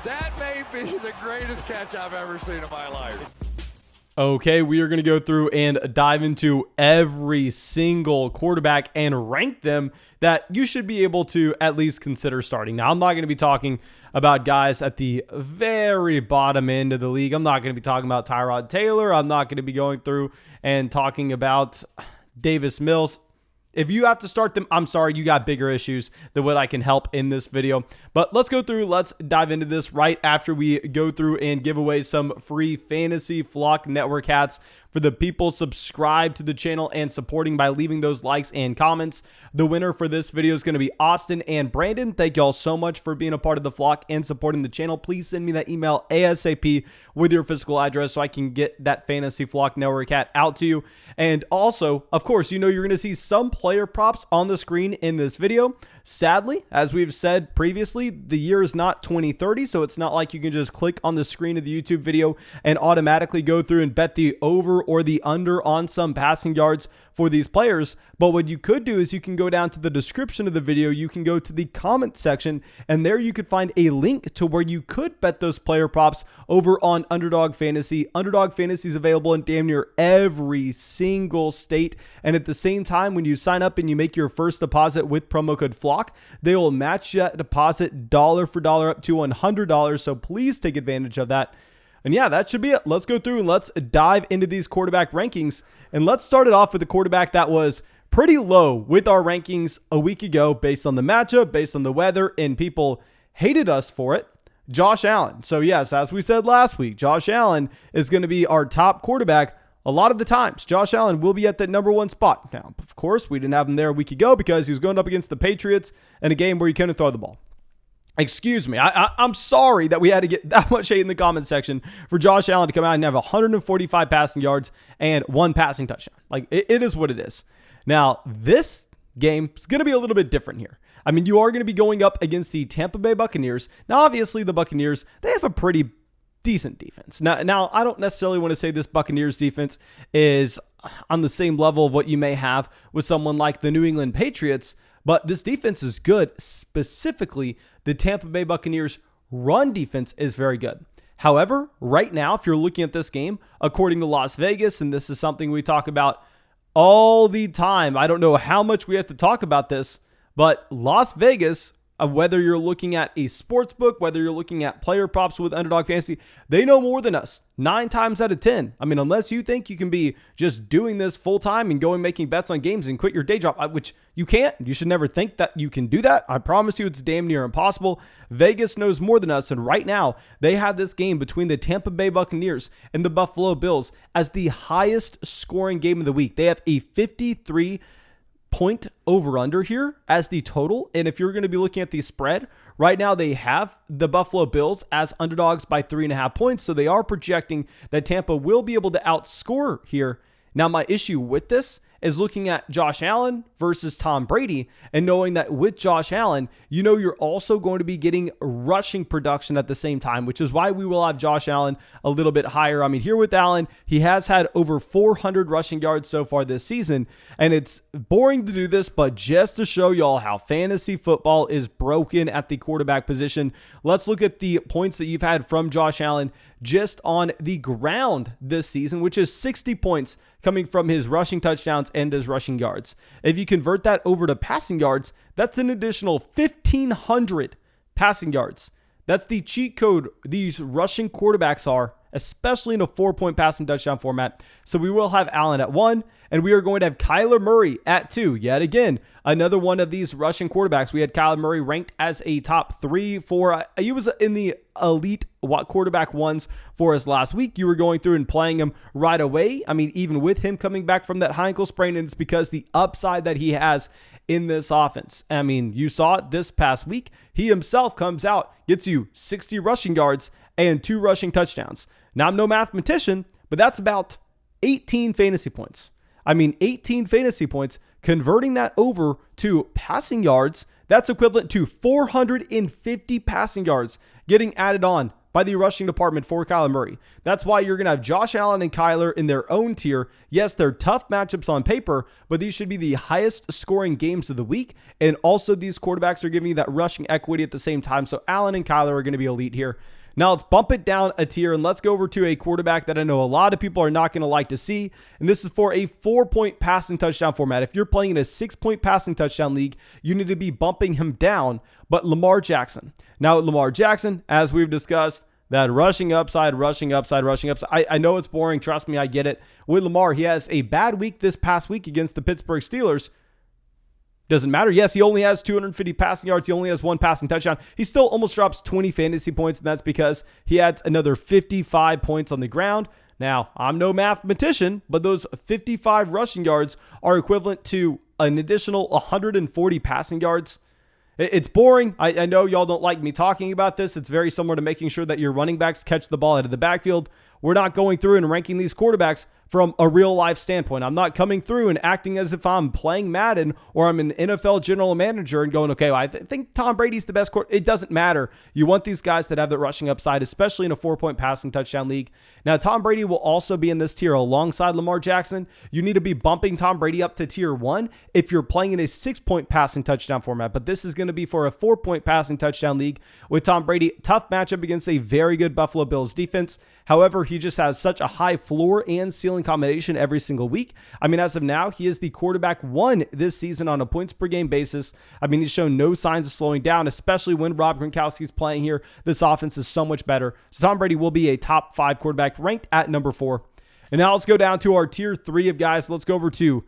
That may be the greatest catch I've ever seen in my life. Okay, we are going to go through and dive into every single quarterback and rank them that you should be able to at least consider starting. Now, I'm not going to be talking about guys at the very bottom end of the league. I'm not going to be talking about Tyrod Taylor. I'm not going to be going through and talking about Davis Mills. If you have to start them, I'm sorry, you got bigger issues than what I can help in this video. But let's go through, let's dive into this right after we go through and give away some free Fantasy Flock Network hats for the people subscribed to the channel and supporting by leaving those likes and comments. The winner for this video is going to be Austin and Brandon. Thank y'all so much for being a part of the flock and supporting the channel. Please send me that email ASAP with your physical address so I can get that Fantasy Flock Network hat out to you. And also, of course, you know you're going to see some player props on the screen in this video. Sadly, as we've said previously, the year is not 2030, so it's not like you can just click on the screen of the YouTube video and automatically go through and bet the over or the under on some passing yards for these players. But what you could do is you can go down to the description of the video, you can go to the comment section, and there you could find a link to where you could bet those player props over on Underdog Fantasy. Underdog Fantasy is available in damn near every single state, and at the same time, when you sign up and you make your first deposit with promo code FLOCK, they will match that deposit dollar for dollar up to $100, so please take advantage of that. And yeah, that should be it. Let's go through and let's dive into these quarterback rankings. And let's start it off with a quarterback that was pretty low with our rankings a week ago based on the matchup, based on the weather, and people hated us for it. Josh Allen. So yes, as we said last week, Josh Allen is going to be our top quarterback a lot of the times. Josh Allen will be at that number one spot. Now, of course, we didn't have him there a week ago because he was going up against the Patriots in a game where he couldn't throw the ball. Excuse me. I'm sorry that we had to get that much hate in the comment section for Josh Allen to come out and have 145 passing yards and 1 passing touchdown. Like, it is what it is. Now, this game is going to be a little bit different here. I mean, you are going to be going up against the Tampa Bay Buccaneers. Now, obviously, the Buccaneers, they have a pretty decent defense. Now, I don't necessarily want to say this Buccaneers defense is on the same level of what you may have with someone like the New England Patriots, but this defense is good. Specifically, the Tampa Bay Buccaneers run defense is very good. However, right now, if you're looking at this game, according to Las Vegas, and this is something we talk about all the time, I don't know how much we have to talk about this, but Las Vegas, whether you're looking at a sports book, whether you're looking at player props with Underdog Fantasy, they know more than us 9 times out of 10. I mean, unless you think you can be just doing this full time and going making bets on games and quit your day job, which you can't. You should never think that you can do that. I promise you it's damn near impossible. Vegas knows more than us, and right now they have this game between the Tampa Bay Buccaneers and the Buffalo Bills as the highest scoring game of the week. They have a 53 point over under here as the total. And if you're going to be looking at the spread right now, they have the Buffalo Bills as underdogs by 3.5 points. So they are projecting that Tampa will be able to outscore here. Now, my issue with this is looking at Josh Allen versus Tom Brady and knowing that with Josh Allen, you know, you're also going to be getting rushing production at the same time, which is why we will have Josh Allen a little bit higher. I mean, here with Allen, he has had over 400 rushing yards so far this season, and it's boring to do this, but just to show y'all how fantasy football is broken at the quarterback position, let's look at the points that you've had from Josh Allen just on the ground this season, which is 60 points coming from his rushing touchdowns and his rushing yards. If you convert that over to passing yards, that's an additional 1,500 passing yards. That's the cheat code these rushing quarterbacks are, especially in a 4-point passing touchdown format. So we will have Allen at 1, and we are going to have Kyler Murray at 2. Yet again, another one of these rushing quarterbacks. We had Kyler Murray ranked as a top 3, 4. He was in the elite quarterback ones for us last week. You were going through and playing him right away. I mean, even with him coming back from that high ankle sprain, and it's because the upside that he has in this offense. I mean, you saw it this past week. He himself comes out, gets you 60 rushing yards and 2 rushing touchdowns. Now, I'm no mathematician, but that's about 18 fantasy points. I mean, 18 fantasy points, converting that over to passing yards, that's equivalent to 450 passing yards getting added on by the rushing department for Kyler Murray. That's why you're going to have Josh Allen and Kyler in their own tier. Yes, they're tough matchups on paper, but these should be the highest scoring games of the week. And also these quarterbacks are giving you that rushing equity at the same time. So Allen and Kyler are going to be elite here. Now let's bump it down a tier and let's go over to a quarterback that I know a lot of people are not going to like to see. And this is for a 4-point passing touchdown format. If you're playing in a 6-point passing touchdown league, you need to be bumping him down. But Lamar Jackson. Now Lamar Jackson, as we've discussed, that rushing upside. I know it's boring. Trust me, I get it. With Lamar, he has a bad week this past week against the Pittsburgh Steelers. Doesn't matter. Yes, he only has 250 passing yards. He only has 1 passing touchdown. He still almost drops 20 fantasy points, and that's because he adds another 55 points on the ground. Now, I'm no mathematician, but those 55 rushing yards are equivalent to an additional 140 passing yards. It's boring. I know y'all don't like me talking about this. It's very similar to making sure that your running backs catch the ball out of the backfield. We're not going through and ranking these quarterbacks from a real life standpoint. I'm not coming through and acting as if I'm playing Madden or I'm an NFL general manager and going, okay, well, I think Tom Brady's the best quarterback. It doesn't matter. You want these guys that have the rushing upside, especially in a 4-point passing touchdown league. Now, Tom Brady will also be in this tier alongside Lamar Jackson. You need to be bumping Tom Brady up to tier 1 if you're playing in a 6-point passing touchdown format. But this is going to be for a 4-point passing touchdown league with Tom Brady. Tough matchup against a very good Buffalo Bills defense. However, he just has such a high floor and ceiling combination every single week. I mean, as of now, he is the quarterback 1 this season on a points per game basis. I mean, he's shown no signs of slowing down, especially when Rob Gronkowski's playing here. This offense is so much better. So Tom Brady will be a top 5 quarterback ranked at number 4. And now let's go down to our tier 3 of guys. Let's go over to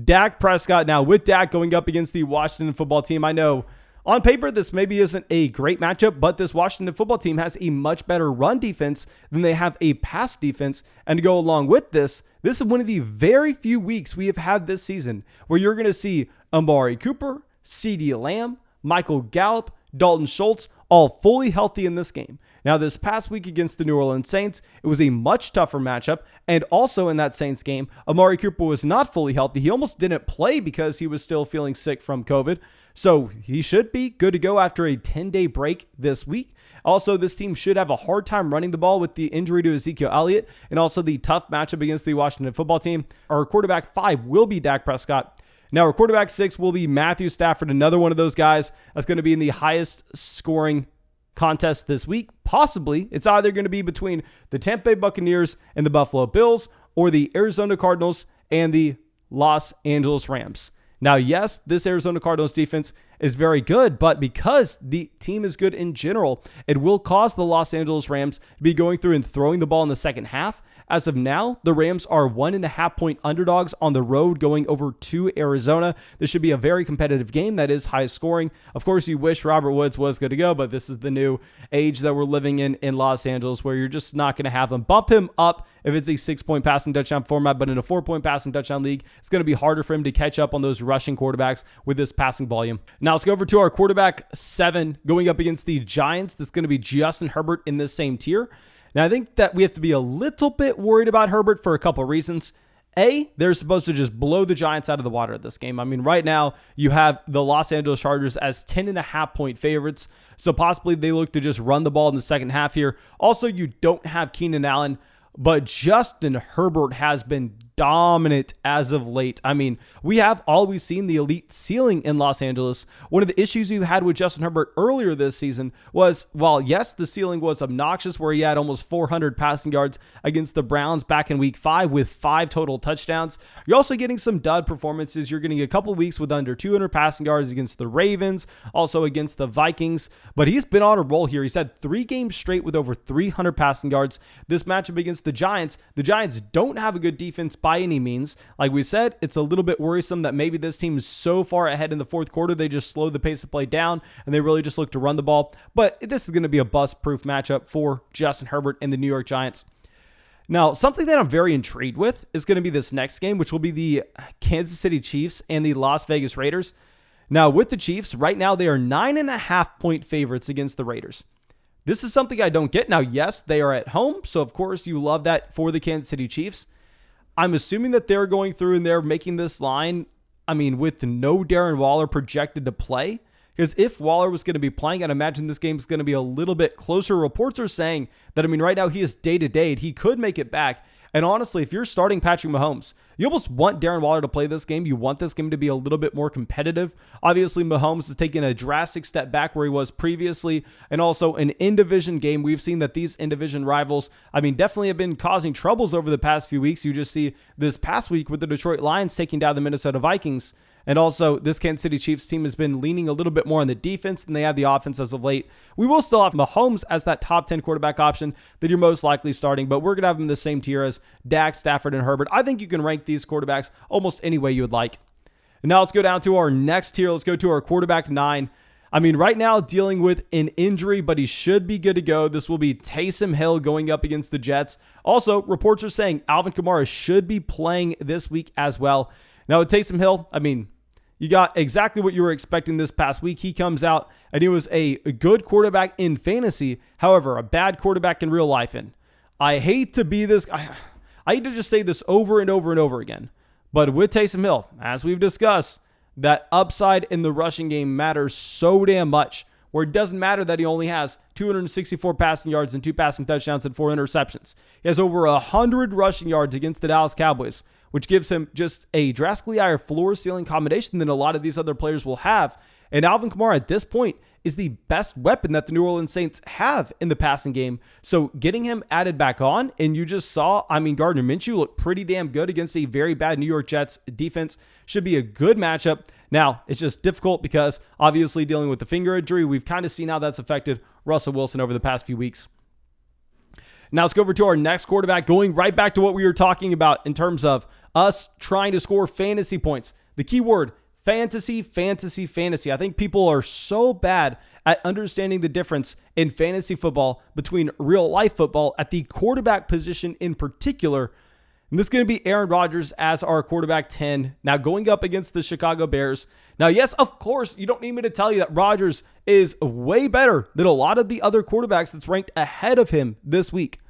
Dak Prescott. Now with Dak going up against the Washington football team, I know on paper, this maybe isn't a great matchup, but this Washington football team has a much better run defense than they have a pass defense. And to go along with this is one of the very few weeks we have had this season where you're going to see Amari Cooper, CeeDee Lamb, Michael Gallup, Dalton Schultz, all fully healthy in this game. Now, this past week against the New Orleans Saints, it was a much tougher matchup. And also in that Saints game, Amari Cooper was not fully healthy. He almost didn't play because he was still feeling sick from COVID. So he should be good to go after a 10-day break this week. Also, this team should have a hard time running the ball with the injury to Ezekiel Elliott and also the tough matchup against the Washington football team. Our quarterback 5 will be Dak Prescott. Now, our quarterback 6 will be Matthew Stafford, another one of those guys that's going to be in the highest scoring contest this week. Possibly, it's either going to be between the Tampa Bay Buccaneers and the Buffalo Bills or the Arizona Cardinals and the Los Angeles Rams. Now, yes, this Arizona Cardinals defense is very good, but because the team is good in general, it will cause the Los Angeles Rams to be going through and throwing the ball in the second half. As of now, the Rams are 1.5-point underdogs on the road going over to Arizona. This should be a very competitive game that is high scoring. Of course, you wish Robert Woods was good to go, but this is the new age that we're living in Los Angeles where you're just not going to have him. Bump him up if it's a 6-point passing touchdown format, but in a 4-point passing touchdown league, it's going to be harder for him to catch up on those rushing quarterbacks with this passing volume. Now let's go over to our quarterback 7 going up against the Giants. That's going to be Justin Herbert in this same tier. Now, I think that we have to be a little bit worried about Herbert for a couple of reasons. A, they're supposed to just blow the Giants out of the water at this game. I mean, right now, you have the Los Angeles Chargers as 10.5-point favorites. So possibly they look to just run the ball in the second half here. Also, you don't have Keenan Allen, but Justin Herbert has been dominant as of late. I mean, we have always seen the elite ceiling in Los Angeles. One of the issues you had with Justin Herbert earlier this season was, while yes, the ceiling was obnoxious where he had almost 400 passing yards against the Browns back in week 5 with 5 total touchdowns. You're also getting some dud performances. You're getting a couple weeks with under 200 passing yards against the Ravens, also against the Vikings, but he's been on a roll here. He's had 3 games straight with over 300 passing yards. This matchup against the Giants don't have a good defense by any means. Like we said, it's a little bit worrisome that maybe this team is so far ahead in the fourth quarter, they just slow the pace of play down and they really just look to run the ball. But this is going to be a bust-proof matchup for Justin Herbert and the New York Giants. Now, something that I'm very intrigued with is going to be this next game, which will be the Kansas City Chiefs and the Las Vegas Raiders. Now, with the Chiefs, right now they are 9.5-point favorites against the Raiders. This is something I don't get. Now, yes, they are at home, so of course you love that for the Kansas City Chiefs. I'm assuming that they're going through and they're making this line, I mean, with no Darren Waller projected to play. Because if Waller was going to be playing, I'd imagine this game is going to be a little bit closer. Reports are saying that, right now he is day-to-day. He could make it back. And honestly, if you're starting Patrick Mahomes, you almost want Darren Waller to play this game. You want this game to be a little bit more competitive. Obviously, Mahomes has taken a drastic step back where he was previously. And also an in-division game. We've seen that these in-division rivals, definitely have been causing troubles over the past few weeks. You just see this past week with the Detroit Lions taking down the Minnesota Vikings. And also, this Kansas City Chiefs team has been leaning a little bit more on the defense than they have the offense as of late. We will still have Mahomes as that top 10 quarterback option that you're most likely starting, but we're going to have him in the same tier as Dak, Stafford, and Herbert. I think you can rank these quarterbacks almost any way you would like. And now let's go down to our next tier. Let's go to our quarterback 9. Right now dealing with an injury, but he should be good to go. This will be Taysom Hill going up against the Jets. Also, reports are saying Alvin Kamara should be playing this week as well. Now with Taysom Hill, you got exactly what you were expecting this past week. He comes out and he was a good quarterback in fantasy. However, a bad quarterback in real life. And I hate to be this. I hate to just say this over and over and over again. But with Taysom Hill, as we've discussed, that upside in the rushing game matters so damn much. Where it doesn't matter that he only has 264 passing yards and 2 passing touchdowns and 4 interceptions. He has over 100 rushing yards against the Dallas Cowboys, which gives him just a drastically higher floor-ceiling combination than a lot of these other players will have. And Alvin Kamara at this point is the best weapon that the New Orleans Saints have in the passing game. So getting him added back on, and you just saw, Gardner Minshew look pretty damn good against a very bad New York Jets defense. Should be a good matchup. Now, it's just difficult because obviously dealing with the finger injury, we've kind of seen how that's affected Russell Wilson over the past few weeks. Now let's go over to our next quarterback, going right back to what we were talking about in terms of us trying to score fantasy points. The key word, fantasy, fantasy, fantasy. I think people are so bad at understanding the difference in fantasy football between real life football at the quarterback position in particular. And this is going to be Aaron Rodgers as our quarterback 10. Now going up against the Chicago Bears. Now, yes, of course, you don't need me to tell you that Rodgers is way better than a lot of the other quarterbacks that's ranked ahead of him this week.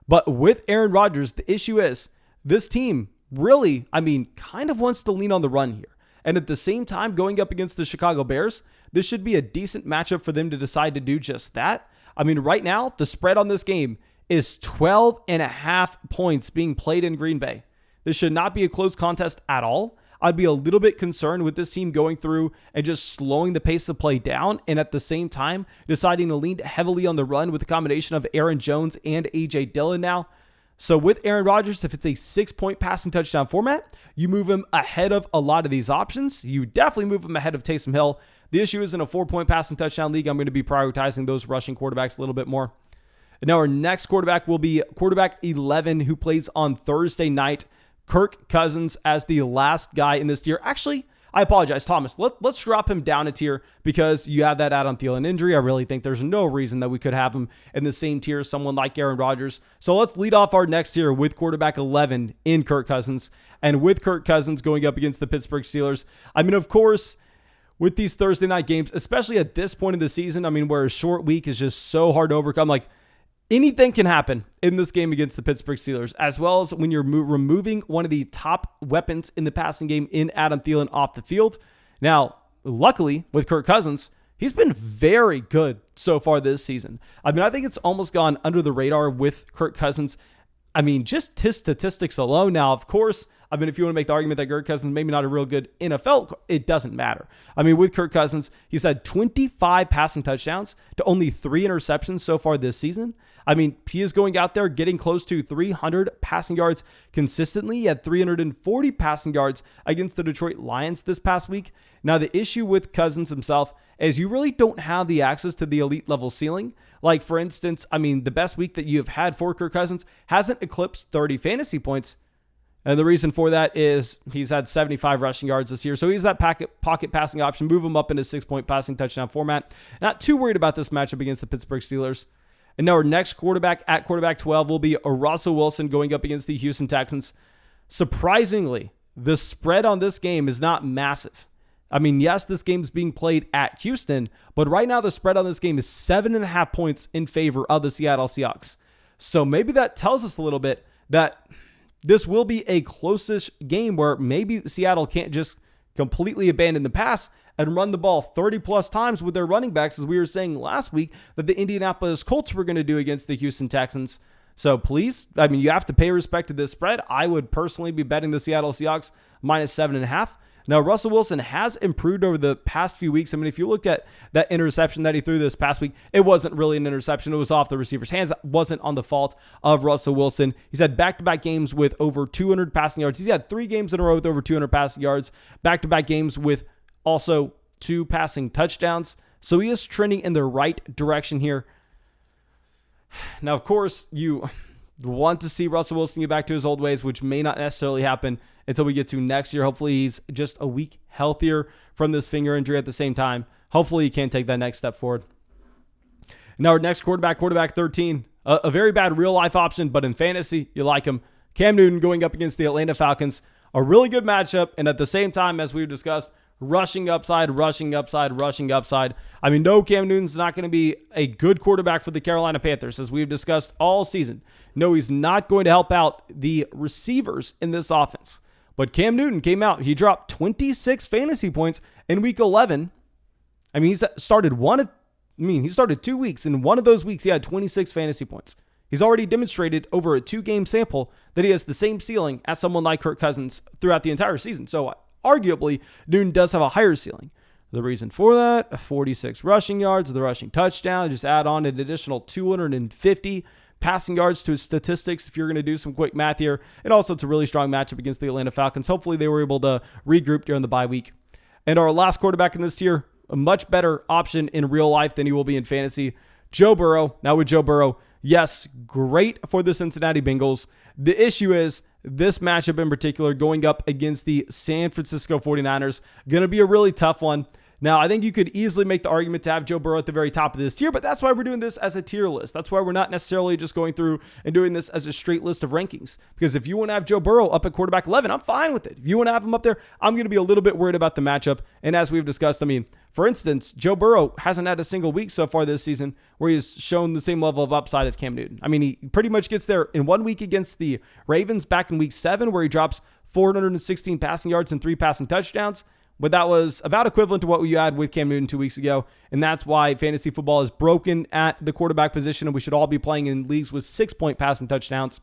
But with Aaron Rodgers, the issue is this team really, kind of wants to lean on the run here. And at the same time, going up against the Chicago Bears, this should be a decent matchup for them to decide to do just that. Right now, the spread on this game is 12.5 points being played in Green Bay. This should not be a close contest at all. I'd be a little bit concerned with this team going through and just slowing the pace of play down, and at the same time deciding to lean heavily on the run with a combination of Aaron Jones and A.J. Dillon now. So with Aaron Rodgers, if it's a 6-point passing touchdown format, you move him ahead of a lot of these options. You definitely move him ahead of Taysom Hill. The issue is in a 4-point passing touchdown league, I'm going to be prioritizing those rushing quarterbacks a little bit more. And now our next quarterback will be quarterback 11, who plays on Thursday night. Kirk Cousins as the last guy in this tier. Actually, I apologize, Thomas. Let's drop him down a tier because you have that Adam Thielen injury. I really think there's no reason that we could have him in the same tier as someone like Aaron Rodgers. So let's lead off our next tier with quarterback 11 in Kirk Cousins. And with Kirk Cousins going up against the Pittsburgh Steelers, of course, with these Thursday night games, especially at this point in the season, where a short week is just so hard to overcome, anything can happen in this game against the Pittsburgh Steelers, as well as when you're removing one of the top weapons in the passing game in Adam Thielen off the field. Now, luckily, with Kirk Cousins, he's been very good so far this season. I think it's almost gone under the radar with Kirk Cousins. Just his statistics alone. Now, of course, if you want to make the argument that Kirk Cousins maybe not a real good NFL, it doesn't matter. With Kirk Cousins, he's had 25 passing touchdowns to only 3 interceptions so far this season. He is going out there getting close to 300 passing yards consistently. He had 340 passing yards against the Detroit Lions this past week. Now, the issue with Cousins himself is you really don't have the access to the elite level ceiling. Like, for instance, the best week that you have had for Kirk Cousins hasn't eclipsed 30 fantasy points. And the reason for that is he's had 75 rushing yards this year. So he's that pocket passing option. Move him up into 6-point passing touchdown format. Not too worried about this matchup against the Pittsburgh Steelers. And now our next quarterback at quarterback 12 will be Russell Wilson going up against the Houston Texans. Surprisingly, the spread on this game is not massive. Yes, this game is being played at Houston, but right now the spread on this game is 7.5 points in favor of the Seattle Seahawks. So maybe that tells us a little bit that this will be a close-ish game where maybe Seattle can't just completely abandon the pass and run the ball 30 plus times with their running backs, as we were saying last week that the Indianapolis Colts were going to do against the Houston Texans. So please, I mean, you have to pay respect to this spread. I would personally be betting the Seattle Seahawks minus 7.5. Now, Russell Wilson has improved over the past few weeks. I mean, if you look at that interception that he threw this past week, it wasn't really an interception. It was off the receiver's hands. That wasn't on the fault of Russell Wilson. He's had back-to-back games with over 200 passing yards. He's had 3 games in a row with over 200 passing yards, back-to-back games with also 2 passing touchdowns. So he is trending in the right direction here. Now, of course, you want to see Russell Wilson get back to his old ways, which may not necessarily happen until we get to next year. Hopefully he's just a week healthier from this finger injury at the same time. Hopefully he can take that next step forward. Now our next quarterback 13, a very bad real life option, but in fantasy, you like him. Cam Newton going up against the Atlanta Falcons, a really good matchup. And at the same time, as we've discussed, rushing upside. I mean, no, Cam Newton's not going to be a good quarterback for the Carolina Panthers, as we've discussed all season. No, he's not going to help out the receivers in this offense. But Cam Newton came out. He dropped 26 fantasy points in week 11. I mean, he started 2 weeks. In one of those weeks, he had 26 fantasy points. He's already demonstrated over a 2-game sample that he has the same ceiling as someone like Kirk Cousins throughout the entire season. So arguably, Newton does have a higher ceiling. The reason for that, 46 rushing yards, the rushing touchdown, just add on an additional 250 passing yards to his statistics if you're going to do some quick math here. And also, it's a really strong matchup against the Atlanta Falcons. Hopefully, they were able to regroup during the bye week. And our last quarterback in this tier, a much better option in real life than he will be in fantasy, Joe Burrow. Now with Joe Burrow, yes, great for the Cincinnati Bengals. The issue is this matchup in particular going up against the San Francisco 49ers, going to be a really tough one. Now, I think you could easily make the argument to have Joe Burrow at the very top of this tier, but that's why we're doing this as a tier list. That's why we're not necessarily just going through and doing this as a straight list of rankings. Because if you want to have Joe Burrow up at quarterback 11, I'm fine with it. If you want to have him up there, I'm going to be a little bit worried about the matchup. And as we've discussed, I mean, for instance, Joe Burrow hasn't had a single week so far this season where he's shown the same level of upside of Cam Newton. I mean, he pretty much gets there in 1 week against the Ravens back in week 7, where he drops 416 passing yards and 3 passing touchdowns. But that was about equivalent to what we had with Cam Newton 2 weeks ago. And that's why fantasy football is broken at the quarterback position, and we should all be playing in leagues with 6-point passing touchdowns.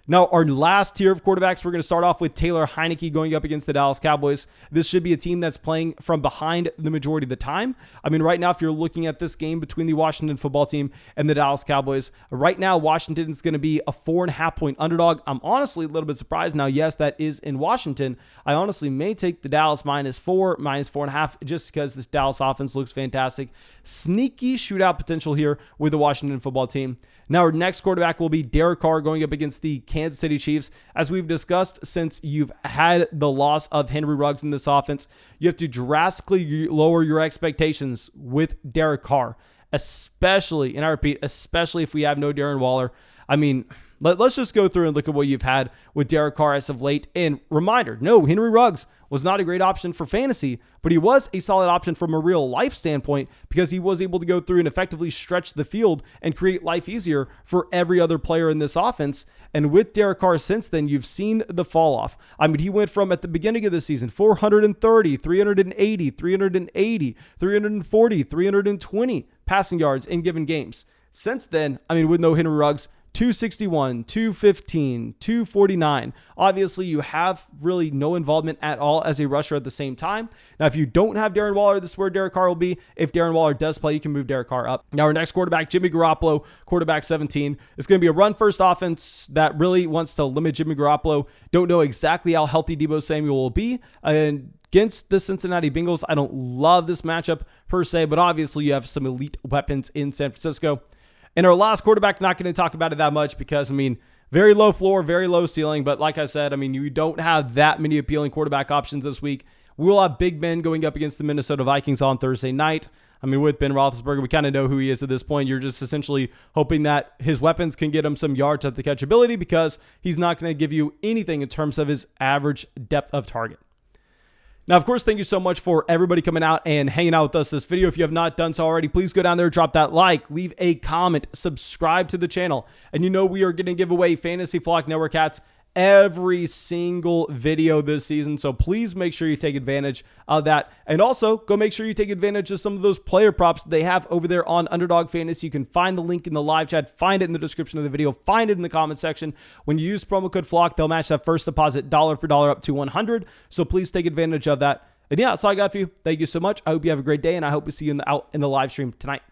Now, our last tier of quarterbacks, we're going to start off with Taylor Heineke going up against the Dallas Cowboys. This should be a team that's playing from behind the majority of the time. I mean, right now, if you're looking at this game between the Washington football team and the Dallas Cowboys, right now, Washington is going to be a 4.5-point underdog. I'm honestly a little bit surprised. Now, yes, that is in Washington. I honestly may take the Dallas -4, -4.5, just because this Dallas offense looks fantastic. Sneaky shootout potential here with the Washington football team. Now, our next quarterback will be Derek Carr going up against the Kansas City Chiefs. As we've discussed, since you've had the loss of Henry Ruggs in this offense, you have to drastically lower your expectations with Derek Carr, especially, and I repeat, especially if we have no Darren Waller. I mean, let's just go through and look at what you've had with Derek Carr as of late. And reminder, no, Henry Ruggs was not a great option for fantasy, but he was a solid option from a real life standpoint because he was able to go through and effectively stretch the field and create life easier for every other player in this offense. And with Derek Carr since then, you've seen the fall off. I mean, he went from at the beginning of the season, 430, 380, 380, 340, 320 passing yards in given games. Since then, I mean, with no Henry Ruggs, 261, 215, 249. Obviously, you have really no involvement at all as a rusher at the same time. Now, if you don't have Darren Waller, this is where Derek Carr will be. If Darren Waller does play, you can move Derek Carr up. Now, our next quarterback, Jimmy Garoppolo, quarterback 17. It's going to be a run-first offense that really wants to limit Jimmy Garoppolo. Don't know exactly how healthy Deebo Samuel will be. And against the Cincinnati Bengals, I don't love this matchup per se, but obviously you have some elite weapons in San Francisco. And our last quarterback, not going to talk about it that much because, I mean, very low floor, very low ceiling. But like I said, I mean, you don't have that many appealing quarterback options this week. We will have Big Ben going up against the Minnesota Vikings on Thursday night. I mean, with Ben Roethlisberger, we kind of know who he is at this point. You're just essentially hoping that his weapons can get him some yards at the catch ability because he's not going to give you anything in terms of his average depth of target. Now, of course, thank you so much for everybody coming out and hanging out with us this video. If you have not done so already, please go down there, drop that like, leave a comment, subscribe to the channel. And you know we are going to give away Fantasy Flock Network hats every single video this season. So please make sure you take advantage of that. And also go make sure you take advantage of some of those player props they have over there on Underdog Fantasy. You can find the link in the live chat, find it in the description of the video, find it in the comment section. When you use promo code FLOCK, they'll match that first deposit dollar for dollar up to 100. So please take advantage of that. And yeah, that's all I got for you. Thank you so much. I hope you have a great day, and I hope to see you out in the live stream tonight.